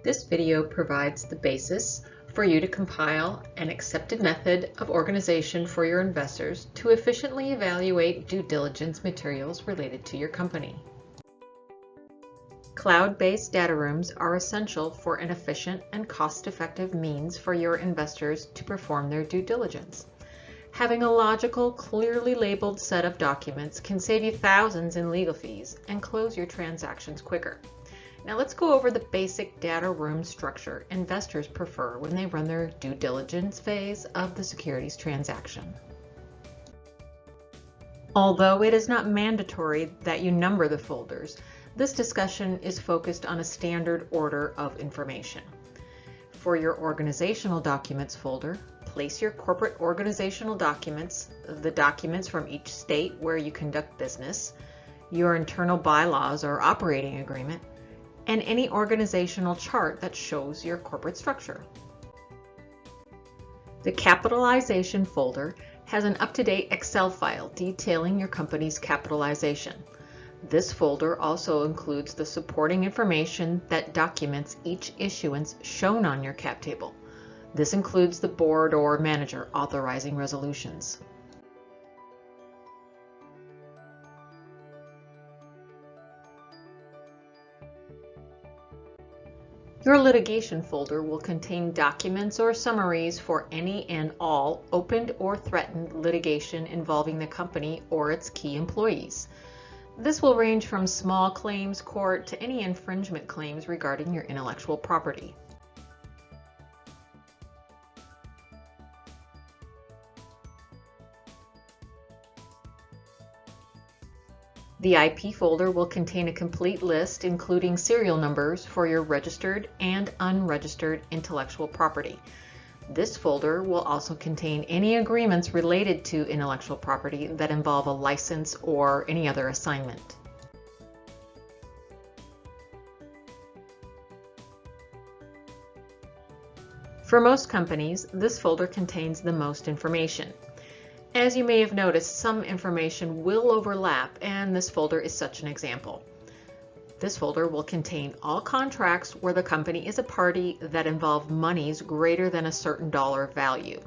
This video provides the basis for you to compile an accepted method of organization for your investors to efficiently evaluate due diligence materials related to your company. Cloud-based data rooms are essential for an efficient and cost-effective means for your investors to perform their due diligence. Having a logical, clearly labeled set of documents can save you thousands in legal fees and close your transactions quicker. Now let's go over the basic data room structure investors prefer when they run their due diligence phase of the securities transaction. Although it is not mandatory that you number the folders, this discussion is focused on a standard order of information. For your organizational documents folder, place your corporate organizational documents, the documents from each state where you conduct business, your internal bylaws or operating agreement, and any organizational chart that shows your corporate structure. The capitalization folder has an up-to-date Excel file detailing your company's capitalization. This folder also includes the supporting information that documents each issuance shown on your cap table. This includes the board or manager authorizing resolutions. Your litigation folder will contain documents or summaries for any and all opened or threatened litigation involving the company or its key employees. This will range from small claims court to any infringement claims regarding your intellectual property. The IP folder will contain a complete list including serial numbers for your registered and unregistered intellectual property. This folder will also contain any agreements related to intellectual property that involve a license or any other assignment. For most companies, this folder contains the most information. As you may have noticed, some information will overlap, and this folder is such an example. This folder will contain all contracts where the company is a party that involve monies greater than a certain dollar value.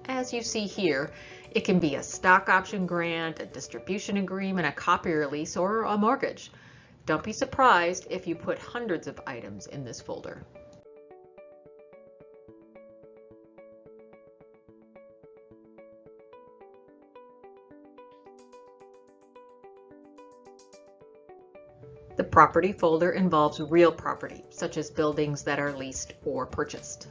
As you see here, it can be a stock option grant, a distribution agreement, a copy release, or a mortgage. Don't be surprised if you put hundreds of items in this folder. The property folder involves real property, such as buildings that are leased or purchased.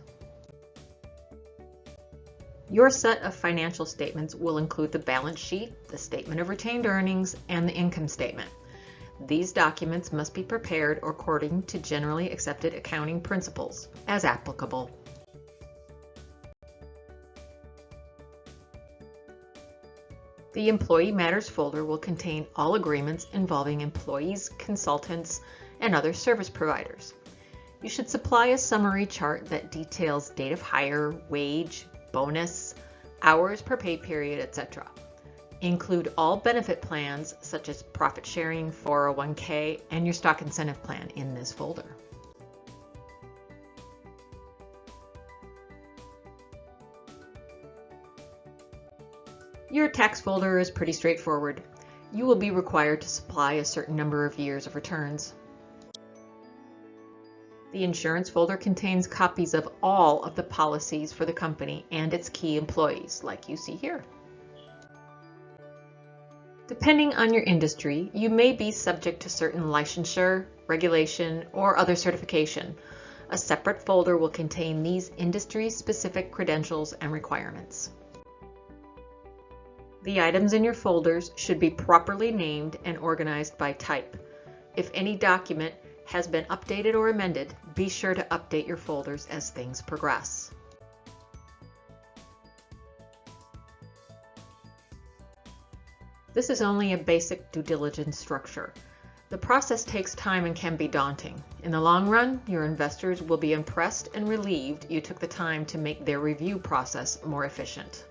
Your set of financial statements will include the balance sheet, the statement of retained earnings, and the income statement. These documents must be prepared according to generally accepted accounting principles, as applicable. The Employee Matters folder will contain all agreements involving employees, consultants, and other service providers. You should supply a summary chart that details date of hire, wage, bonus, hours per pay period, etc. Include all benefit plans such as profit sharing, 401k, and your stock incentive plan in this folder. Your tax folder is pretty straightforward. You will be required to supply a certain number of years of returns. The insurance folder contains copies of all of the policies for the company and its key employees, like you see here. Depending on your industry, you may be subject to certain licensure, regulation, or other certification. A separate folder will contain these industry-specific credentials and requirements. The items in your folders should be properly named and organized by type. If any document has been updated or amended, be sure to update your folders as things progress. This is only a basic due diligence structure. The process takes time and can be daunting. In the long run, your investors will be impressed and relieved you took the time to make their review process more efficient.